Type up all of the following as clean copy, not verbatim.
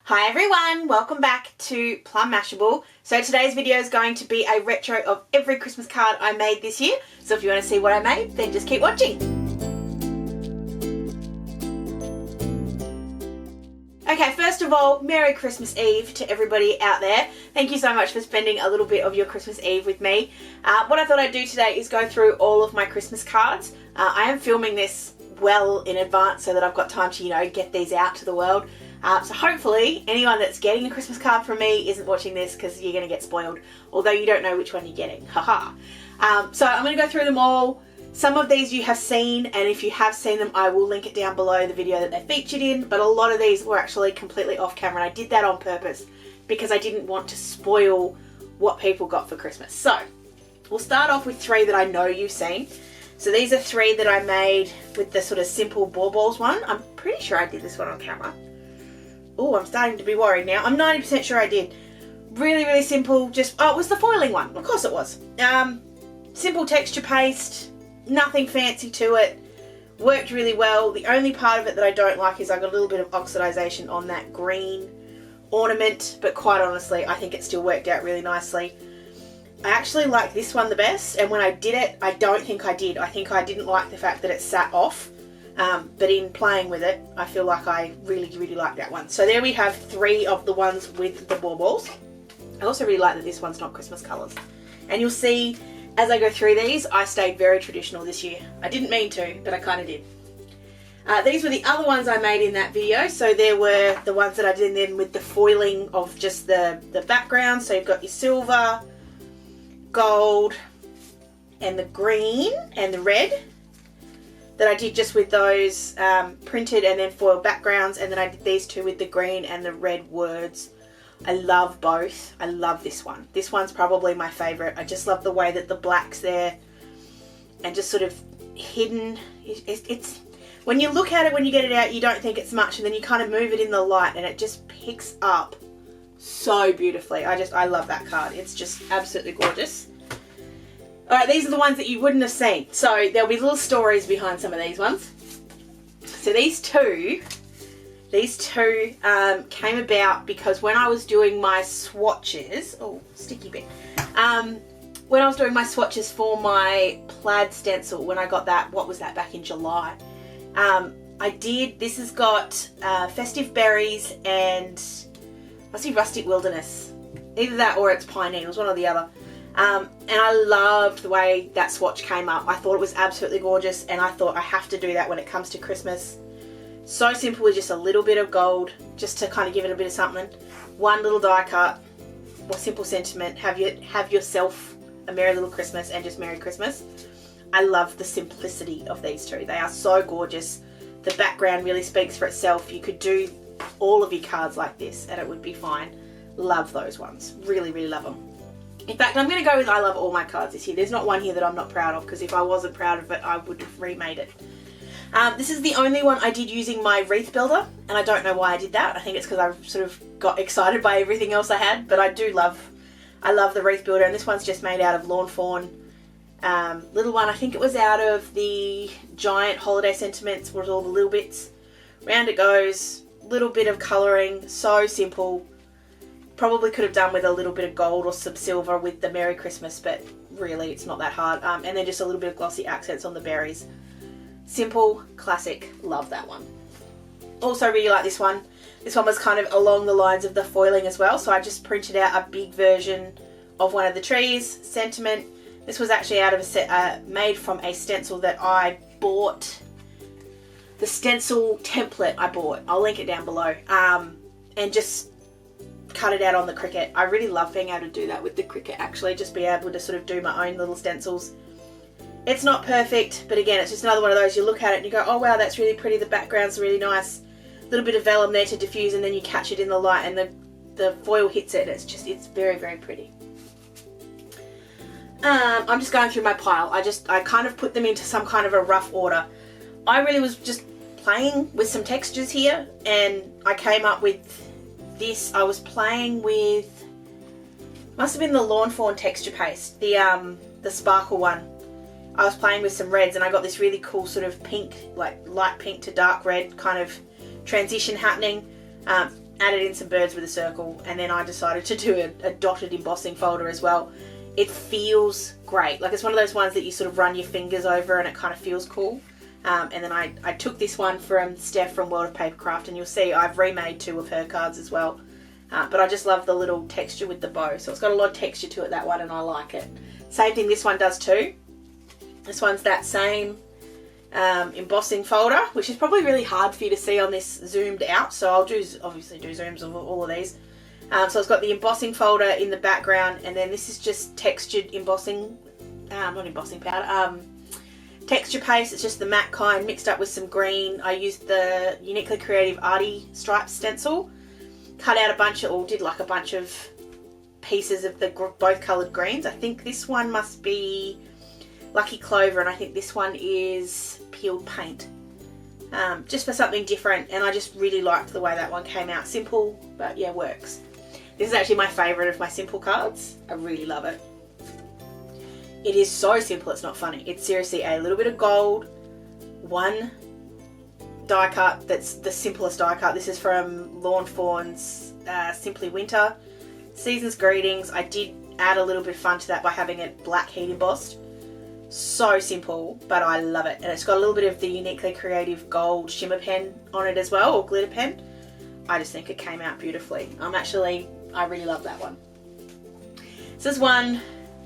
Hi everyone, welcome back to Plum Mashable. So today's video is going to be a retro of every Christmas card I made this year. So if you want to see what I made, then just keep watching. Okay, first of all, Merry Christmas Eve to everybody out there. Thank you so much for spending a little bit of your Christmas Eve with me. What I thought I'd do today is go through all of my Christmas cards. I am filming this well in advance so that I've got time to, get these out to the world. So hopefully anyone that's getting a Christmas card from me isn't watching this because you're going to get spoiled, although you don't know which one you're getting. Haha. So I'm going to go through them all. Some of these you have seen, and if you have seen them, I will link it down below the video that they're featured in, but a lot of these were actually completely off camera, and I did that on purpose because I didn't want to spoil what people got for Christmas. So we'll start off with three that I know you've seen. So these are three that I made with the sort of simple baubles one. I'm pretty sure I did this one on camera. Oh, I'm starting to be worried now. I'm 90% sure I did. Really, really simple. It was the foiling one. Of course it was. Simple texture paste. Nothing fancy to it. Worked really well. The only part of it that I don't like is I got a little bit of oxidization on that green ornament. But quite honestly, I think it still worked out really nicely. I actually like this one the best. And when I did it, I don't think I did. I think I didn't like the fact that it sat off. But in playing with it, I feel like I really, really like that one. So there we have three of the ones with the baubles. I also really like that this one's not Christmas colours. And you'll see, as I go through these, I stayed very traditional this year. I didn't mean to, but I kind of did. These were the other ones I made in that video. So there were the ones that I did then with the foiling of just the background. So you've got your silver, gold, and the green, and the red. That I did just with those printed and then foil backgrounds, and then I did these two with the green and the red words. I love both. I love this one. This one's probably my favourite. I just love the way that the black's there and just sort of hidden. It's when you look at it, when you get it out, you don't think it's much, and then you kind of move it in the light and it just picks up so beautifully. I love that card. It's just absolutely gorgeous. Alright, these are the ones that you wouldn't have seen. So there'll be little stories behind some of these ones. So these two came about because when I was doing my swatches, oh, sticky bit. When I was doing my swatches for my plaid stencil, when I got that, what was that, back in July? This has got festive berries and, I see rustic wilderness. Either that or it's pine needles, one or the other. And I loved the way that swatch came up. I thought it was absolutely gorgeous, and I thought I have to do that when it comes to Christmas. So simple with just a little bit of gold, just to kind of give it a bit of something. One little die cut, or simple sentiment, have yourself a merry little Christmas and just Merry Christmas. I love the simplicity of these two. They are so gorgeous. The background really speaks for itself. You could do all of your cards like this and it would be fine. Love those ones. Really, really love them. In fact, I'm going to go with I love all my cards this year. There's not one here that I'm not proud of, because if I wasn't proud of it, I would have remade it. This is the only one I did using my wreath builder, and I don't know why I did that. I think it's because I sort of got excited by everything else I had, but I love the wreath builder, and this one's just made out of lawn fawn. Little one, I think it was out of the giant holiday sentiments, was all the little bits. Round it goes, little bit of colouring, so simple. Probably could have done with a little bit of gold or some silver with the Merry Christmas, but really it's not that hard. And then just a little bit of glossy accents on the berries. Simple, classic, love that one. Also really like this one. This one was kind of along the lines of the foiling as well, so I just printed out a big version of one of the trees, sentiment. This was actually out of a set, made from a stencil that I bought. The stencil template I bought, I'll link it down below, and just cut it out on the Cricut. I really love being able to do that with the Cricut, actually, just be able to sort of do my own little stencils. It's not perfect, but again, it's just another one of those, you look at it and you go, oh wow, that's really pretty, the background's really nice, a little bit of vellum there to diffuse, and then you catch it in the light and the foil hits it, it's very, very pretty. I'm just going through my pile. I kind of put them into some kind of a rough order. I really was just playing with some textures here, and I came up with this. I was playing with, must have been the lawn fawn texture paste, the sparkle one. I was playing with some reds and I got this really cool sort of pink, like light pink to dark red kind of transition happening. added in some birds with a circle, and then I decided to do a dotted embossing folder as well. It feels great. Like, it's one of those ones that you sort of run your fingers over and it kind of feels cool. And then I took this one from Steph from World of Papercraft, and you'll see I've remade 2 of her cards as well. But I just love the little texture with the bow. So it's got a lot of texture to it, that one, and I like it. Same thing this one does too. This one's that same embossing folder, which is probably really hard for you to see on this zoomed out. So I'll obviously do zooms of all of these. So it's got the embossing folder in the background, and then this is just textured embossing, not embossing powder, texture paste. It's just the matte kind mixed up with some green. I used the Uniquely Creative Arty stripe stencil, cut out a bunch of, or did like a bunch of pieces of the both coloured greens. I think this one must be Lucky Clover, and I think this one is Peeled Paint. Just for something different, and I just really liked the way that one came out. Simple, but yeah, works. This is actually my favourite of my simple cards. I really love it. It is so simple, it's not funny. It's seriously a little bit of gold, 1 die cut that's the simplest die cut. This is from Lawn Fawn's Simply Winter. Season's Greetings. I did add a little bit of fun to that by having it black heat embossed. So simple, but I love it. And it's got a little bit of the Uniquely Creative gold shimmer pen on it as well, or glitter pen. I just think it came out beautifully. I really love that one. This is one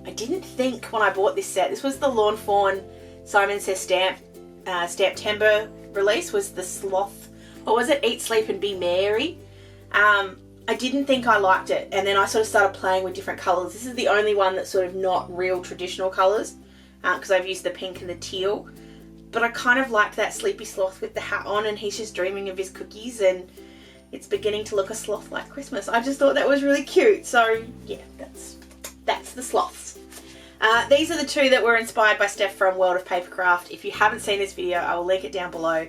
I didn't think when I bought this set. This was the Lawn Fawn Simon Says Stamp Timber release, was the Sloth, or was it Eat, Sleep and Be Merry? I didn't think I liked it, and then I sort of started playing with different colours. This is the only one that's sort of not real traditional colours, because I've used the pink and the teal. But I kind of liked that sleepy sloth with the hat on, and he's just dreaming of his cookies, and it's beginning to look a sloth like Christmas. I just thought that was really cute. So yeah, that's the sloths. These are the 2 that were inspired by Steph from World of Papercraft. If you haven't seen this video, I will link it down below.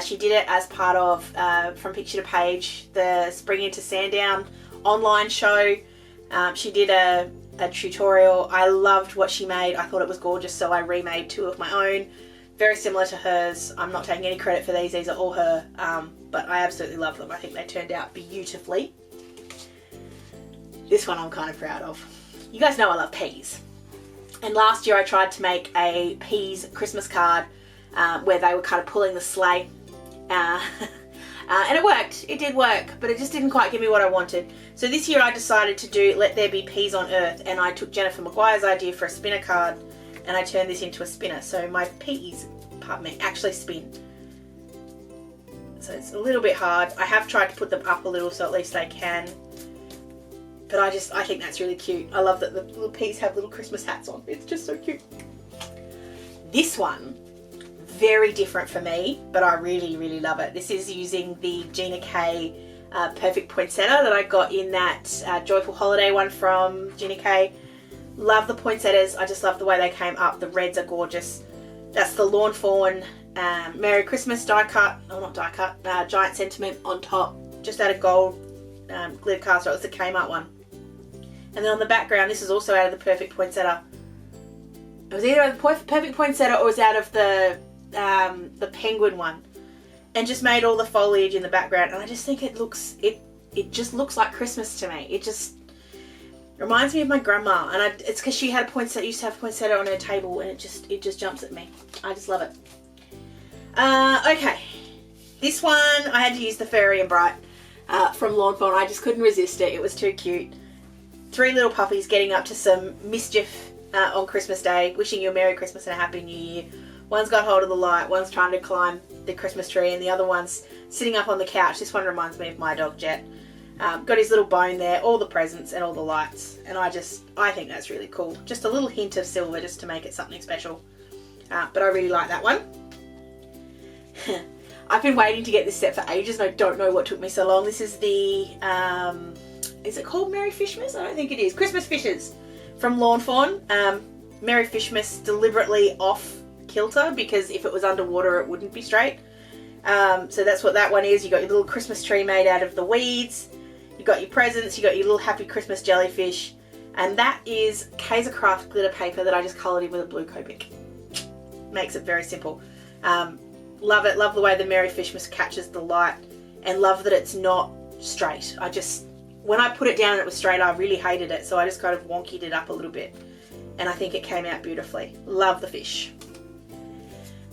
She did it as part of From Picture to Page, the Spring into Sandown online show. She did a tutorial. I loved what she made. I thought it was gorgeous, so I remade 2 of my own. Very similar to hers. I'm not taking any credit for these are all her, but I absolutely love them. I think they turned out beautifully. This one I'm kind of proud of. You guys know I love peas. And last year I tried to make a peas Christmas card where they were kind of pulling the sleigh. And it worked. It did work, but it just didn't quite give me what I wanted. So this year I decided to do Let There Be Peas on Earth, and I took Jennifer Maguire's idea for a spinner card, and I turned this into a spinner. So my peas, pardon me, actually spin. So it's a little bit hard. I have tried to put them up a little so at least they can. But I think that's really cute. I love that the little peas have little Christmas hats on. It's just so cute. This one, very different for me, but I really, really love it. This is using the Gina K Perfect Poinsettia that I got in that Joyful Holiday one from Gina K. Love the poinsettias. I just love the way they came up. The reds are gorgeous. That's the Lawn Fawn Merry Christmas die cut. Oh, not die cut. Giant Sentiment on top. Just out of gold glitter cast. It was the Kmart one. And then on the background, this is also out of the Perfect Poinsettia. It was either out of the Perfect Poinsettia or it was out of the Penguin one. And just made all the foliage in the background. And I just think it just looks like Christmas to me. It just reminds me of my grandma. And it's because she had a poinsettia, used to have a poinsettia on her table, and it just jumps at me. I just love it. Okay. This one, I had to use the Fairy and Bright from Lawn Fawn. I just couldn't resist it. It was too cute. 3 little puppies getting up to some mischief on Christmas Day, wishing you a Merry Christmas and a Happy New Year. One's got hold of the light, one's trying to climb the Christmas tree, and the other one's sitting up on the couch. This one reminds me of my dog Jet. Got his little bone there, all the presents and all the lights, and I think that's really cool. Just a little hint of silver just to make it something special. But I really like that one. I've been waiting to get this set for ages and I don't know what took me so long. This is the, is it called Merry Fishmas? I don't think it is. Christmas Fishes from Lawn Fawn. Merry Fishmas deliberately off kilter because if it was underwater it wouldn't be straight. So that's what that one is. You got your little Christmas tree made out of the weeds. You got your presents. You got your little Happy Christmas jellyfish. And that is Kaiser Craft glitter paper that I just coloured in with a blue Copic. Makes it very simple. Love it. Love the way the Merry Fishmas catches the light, and love that it's not straight. When I put it down and it was straight, I really hated it. So I just kind of wonkied it up a little bit. And I think it came out beautifully. Love the fish.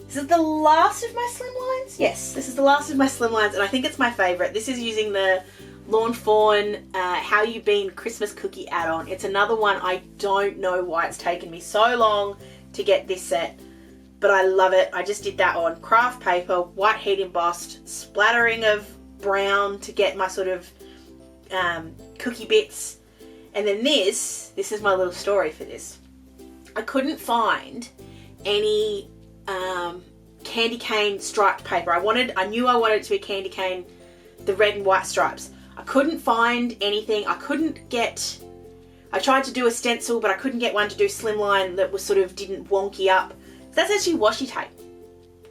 This is the last of my slimlines. Yes, this is the last of my slimlines, and I think it's my favourite. This is using the Lawn Fawn How You Been Christmas Cookie add-on. It's another one. I don't know why it's taken me so long to get this set, but I love it. I just did that on craft paper, white heat embossed, splattering of brown to get my sort of cookie bits. And then this is my little story for this. I couldn't find any candy cane striped paper. I knew I wanted it to be candy cane, the red and white stripes. I couldn't find anything. I tried to do a stencil, but I couldn't get one to do slimline that was sort of didn't wonky up. So that's actually washi tape.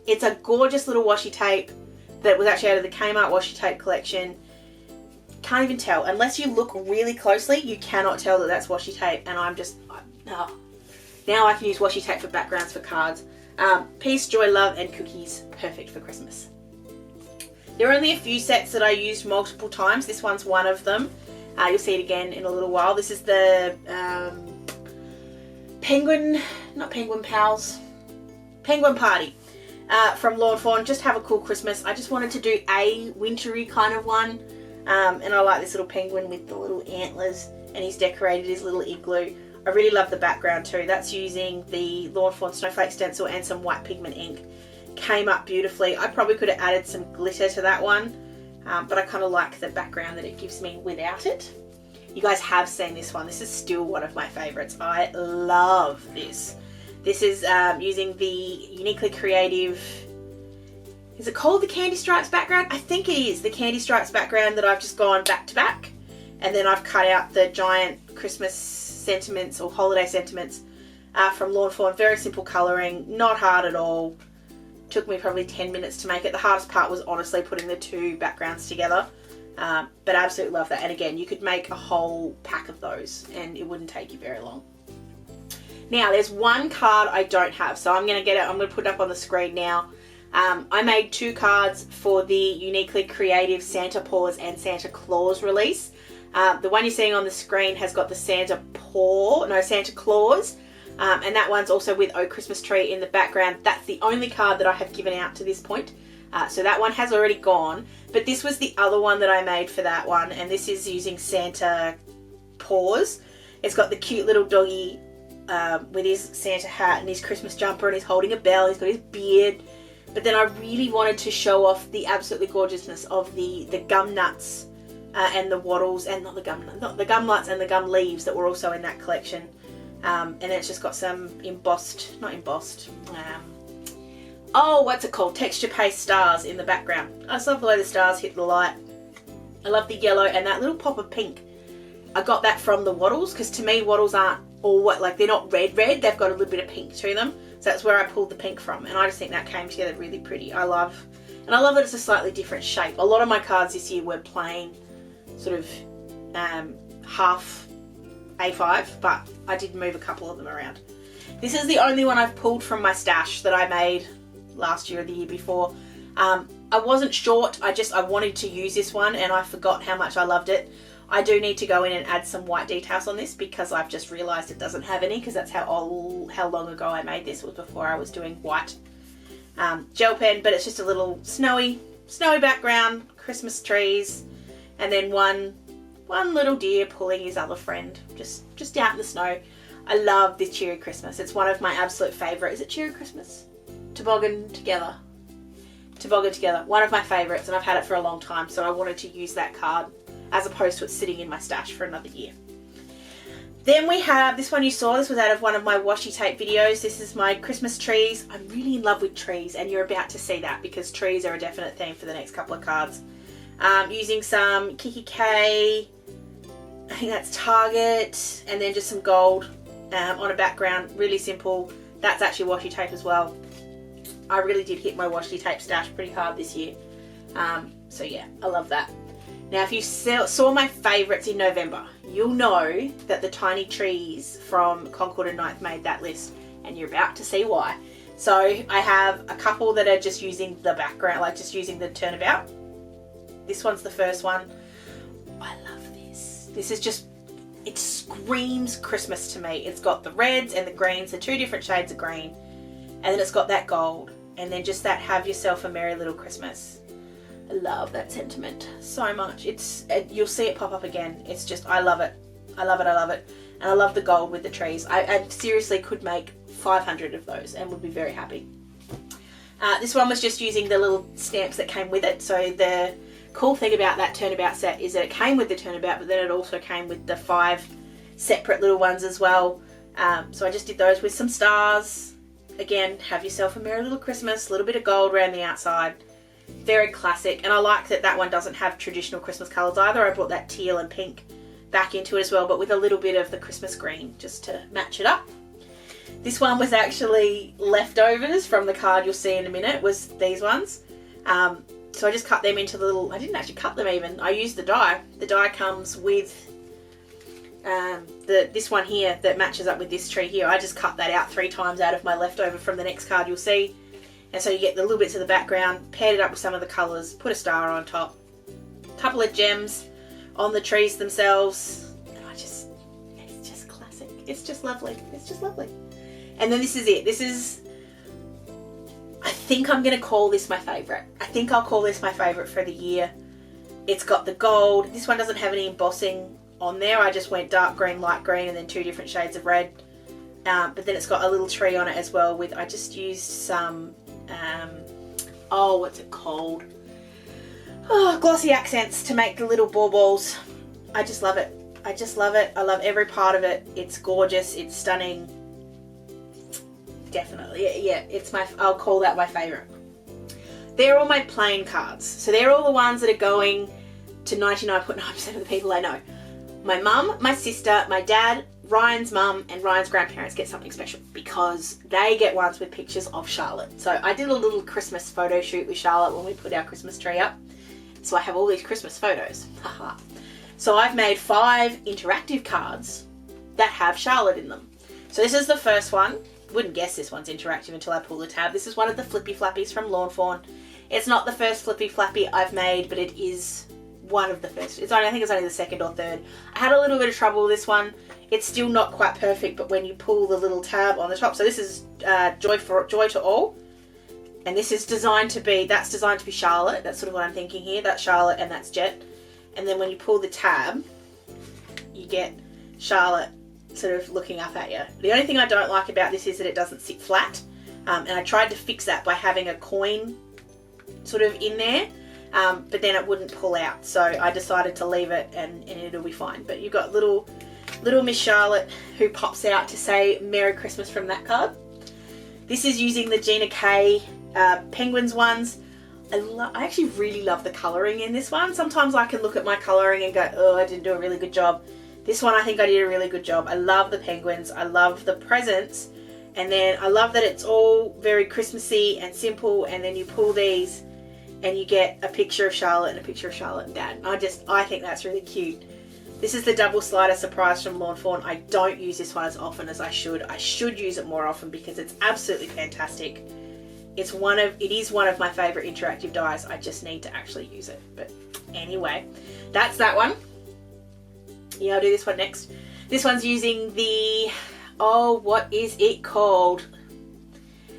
It's a gorgeous little washi tape that was actually out of the Kmart washi tape collection. Can't even tell. Unless you look really closely, you cannot tell that that's washi tape. And now I can use washi tape for backgrounds for cards. Peace, joy, love, and cookies. Perfect for Christmas. There are only a few sets that I used multiple times. This one's one of them. You'll see it again in a little while. This is the Penguin Party from Lawn Fawn. Just have a cool Christmas. I just wanted to do a wintry kind of one. And I like this little penguin with the little antlers, and he's decorated his little igloo. I really love the background too. That's using the Lawn Fawn Snowflake stencil and some white pigment ink. Came up beautifully. I probably could have added some glitter to that one, but I kind of like the background that it gives me without it. You guys have seen this one. This is still one of my favorites. I love this. This is using the Uniquely Creative, is it called the Candy Stripes background? I think it is the Candy Stripes background that I've just gone back to back, and then I've cut out the giant Christmas sentiments or holiday sentiments from Lawn Fawn. Very simple colouring, not hard at all. Took me probably 10 minutes to make it. The hardest part was honestly putting the two backgrounds together, but I absolutely love that. And again, you could make a whole pack of those and it wouldn't take you very long. Now there's one card I don't have, so I'm going to get it. I'm going to put it up on the screen now. I made two cards for the Uniquely Creative Santa Paws and Santa Claus release. The one you're seeing on the screen has got the Santa Claus, and that one's also with Oh Christmas Tree in the background. That's the only card that I have given out to this point. So that one has already gone, but this was the other one that I made for that one, and this is using Santa Paws. It's got the cute little doggy with his Santa hat and his Christmas jumper, and he's holding a bell. He's got his beard. But then I really wanted to show off the absolutely gorgeousness of the gum nuts and the wattles, and not the gum nuts and the gum leaves that were also in that collection. And it's just got some what's it called? Texture paste stars in the background. I just love the way the stars hit the light. I love the yellow and that little pop of pink. I got that from the wattles, because to me wattles aren't all they're not red, they've got a little bit of pink to them. So that's where I pulled the pink from, and I just think that came together really pretty. I love that it's a slightly different shape. A lot of my cards this year were plain, sort of half A5, but I did move a couple of them around. This is the only one I've pulled from my stash that I made last year or the year before. I wasn't short, I wanted to use this one, and I forgot how much I loved it. I do need to go in and add some white details on this, because I've just realised it doesn't have any, because that's how long ago I made this. It was before I was doing white gel pen, but it's just a little snowy background, Christmas trees, and then one little deer pulling his other friend just out in the snow. I love this Cheery Christmas. It's one of my absolute favourite. Is it Cheery Christmas? Toboggan Together. One of my favourites, and I've had it for a long time, so I wanted to use that card as opposed to it sitting in my stash for another year. Then we have this one you saw. This was out of one of my washi tape videos. This is my Christmas trees. I'm really in love with trees, and you're about to see that, because trees are a definite theme for the next couple of cards. Using some Kiki K, I think that's Target, and then just some gold on a background. Really simple. That's actually washi tape as well. I really did hit my washi tape stash pretty hard this year. So yeah, I love that. Now, if you saw my favourites in November, you'll know that the tiny trees from Concord and Ninth made that list, and you're about to see why. So I have a couple that are just using the background, just using the turnabout. This one's the first one. I love this. This is just, it screams Christmas to me. It's got the reds and the greens, the 2 different shades of green. And then it's got that gold. And then just that have yourself a merry little Christmas. I love that sentiment so much. You'll see it pop up again. It's just, I love it. I love it, I love it. And I love the gold with the trees. I seriously could make 500 of those and would be very happy. This one was just using the little stamps that came with it. So the cool thing about that turnabout set is that it came with the turnabout, but then it also came with the 5 separate little ones as well. So I just did those with some stars. Again, have yourself a merry little Christmas, a little bit of gold around the outside. Very classic. And I like that that one doesn't have traditional Christmas colours either. I brought that teal and pink back into it as well, but with a little bit of the Christmas green just to match it up. This one was actually leftovers from the card you'll see in a minute, was these ones. So I just cut them into the little, I didn't actually cut them even, I used the die. The die comes with this one here that matches up with this tree here. I just cut that out 3 times out of my leftover from the next card you'll see. And so you get the little bits of the background, paired it up with some of the colours, put a star on top, a couple of gems on the trees themselves. And it's just classic. It's just lovely. It's just lovely. And then this is it. This is, I think I'm going to call this my favourite. I think I'll call this my favourite for the year. It's got the gold. This one doesn't have any embossing on there. I just went dark green, light green, and then 2 different shades of red. But then it's got a little tree on it as well with, I just used some, what's it called? Oh, glossy accents to make the little baubles. I just love it. I just love it. I love every part of it. It's gorgeous. It's stunning. Definitely. Yeah, I'll call that my favourite. They're all my plain cards. So they're all the ones that are going to 99.9% of the people I know. My mum, my sister, my dad, Ryan's mum and Ryan's grandparents get something special because they get ones with pictures of Charlotte. So I did a little Christmas photo shoot with Charlotte when we put our Christmas tree up. So I have all these Christmas photos. Haha. So I've made 5 interactive cards that have Charlotte in them. So this is the first one. Wouldn't guess this one's interactive until I pull the tab. This is one of the Flippy Flappies from Lawn Fawn. It's not the first Flippy Flappy I've made, but it is one of the first. I think it's only the 2nd or 3rd. I had a little bit of trouble with this one. It's still not quite perfect, but when you pull the little tab on the top, so this is Joy to All, and this is designed to be, that's designed to be Charlotte. That's sort of what I'm thinking here. That's Charlotte and that's Jet. And then when you pull the tab, you get Charlotte sort of looking up at you. The only thing I don't like about this is that it doesn't sit flat, and I tried to fix that by having a coin sort of in there, but then it wouldn't pull out, so I decided to leave it and it'll be fine. But you've got little Miss Charlotte who pops out to say Merry Christmas from that card. This is using the Gina K Penguins ones. I actually really love the colouring in this one. Sometimes I can look at my colouring and go, oh, I didn't do a really good job. This one I think I did a really good job. I love the penguins. I love the presents. And then I love that it's all very Christmassy and simple. And then you pull these and you get a picture of Charlotte and a picture of Charlotte and Dad. I think that's really cute. This is the double slider surprise from Lawn Fawn. I don't use this one as often as I should. I should use it more often because it's absolutely fantastic. It is one of my favourite interactive dies. I just need to actually use it. But anyway, that's that one. Yeah, I'll do this one next. This one's using the, what is it called?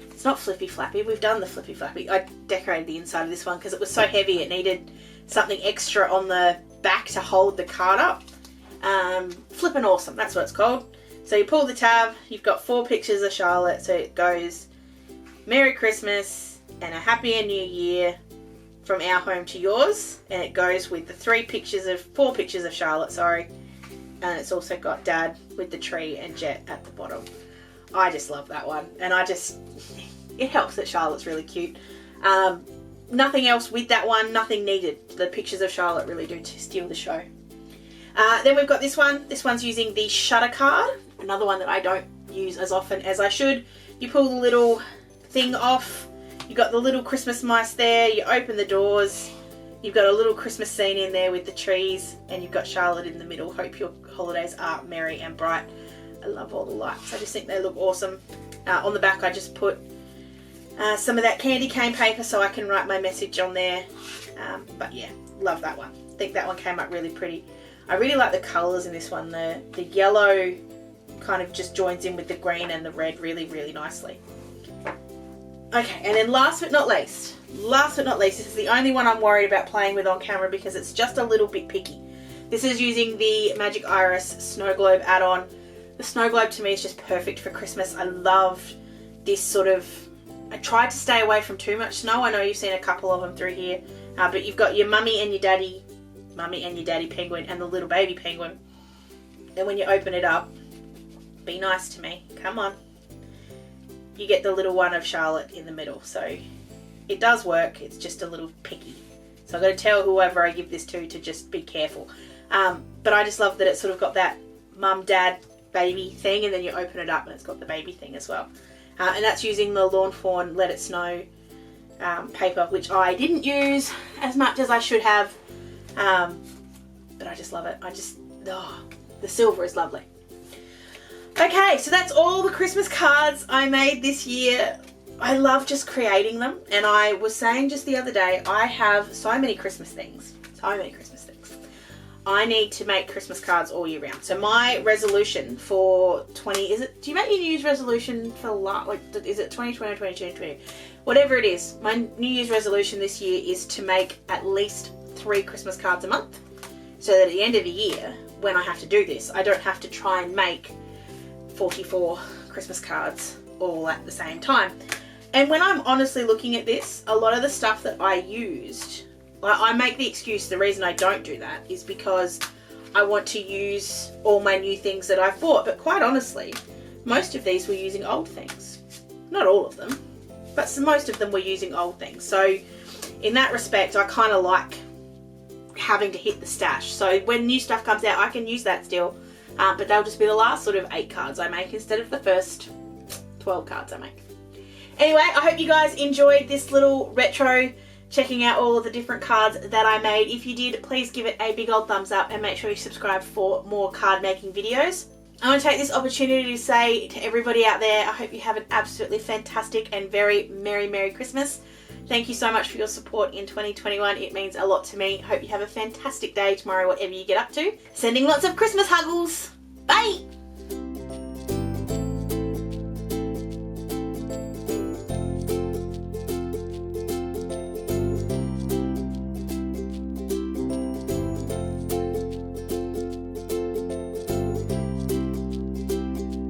It's not Flippy Flappy. We've done the Flippy Flappy. I decorated the inside of this one because it was so heavy it needed something extra on the back to hold the card up. Flippin' Awesome, that's what it's called. So you pull the tab, you've got 4 pictures of Charlotte, so it goes Merry Christmas and a Happy New Year from our home to yours, and it goes with the 4 pictures of Charlotte, sorry. And it's also got Dad with the tree and Jet at the bottom. I just love that one, and it helps that Charlotte's really cute. Nothing else with that one, nothing needed. The pictures of Charlotte really do steal the show. Then we've got this one. This one's using the Shutter card, another one that I don't use as often as I should. You pull the little thing off, you've got the little Christmas mice there, you open the doors, you've got a little Christmas scene in there with the trees, and you've got Charlotte in the middle. Hope your holidays are merry and bright. I love all the lights. I just think they look awesome. On the back I just put some of that candy cane paper so I can write my message on there. But yeah, love that one. think that one came up really pretty. I really like the colours in this one. The yellow kind of just joins in with the green and the red really, really nicely. Okay, and then last but not least, this is the only one I'm worried about playing with on camera because it's just a little bit picky. This is using the Magic Iris Snow Globe add-on. The Snow Globe to me is just perfect for Christmas. I love this sort of, I tried to stay away from too much snow. I know you've seen a couple of them through here, but you've got your mummy and your daddy penguin and the little baby penguin. And when you open it up, be nice to me, come on. You get the little one of Charlotte in the middle. So it does work, it's just a little picky. So I've got to tell whoever I give this to just be careful. But I just love that it's sort of got that mum, dad, baby thing, and then you open it up and it's got the baby thing as well. And that's using the Lawn Fawn Let It Snow paper, which I didn't use as much as I should have. But I just love it. The silver is lovely. Okay, so that's all the Christmas cards I made this year. I love just creating them, and I was saying just the other day, I have so many Christmas things. I need to make Christmas cards all year round. So my resolution for do you make your New Year's resolution for is it 2020 or 2020? Whatever it is, my New Year's resolution this year is to make at least 3 Christmas cards a month. So that at the end of the year, when I have to do this, I don't have to try and make 44 Christmas cards all at the same time. And when I'm honestly looking at this, a lot of the stuff that I used, I make the excuse, the reason I don't do that is because I want to use all my new things that I've bought. But quite honestly, most of these were using old things. Not all of them, but most of them were using old things. So in that respect, I kind of like having to hit the stash. So when new stuff comes out, I can use that still. But they'll just be the last sort of 8 cards I make instead of the first 12 cards I make. Anyway, I hope you guys enjoyed this little retro, checking out all of the different cards that I made. If you did, please give it a big old thumbs up and make sure you subscribe for more card making videos. I want to take this opportunity to say to everybody out there, I hope you have an absolutely fantastic and very Merry Christmas. Thank you so much for your support in 2021. It means a lot to me. Hope you have a fantastic day tomorrow, whatever you get up to. Sending lots of Christmas huggles. Bye!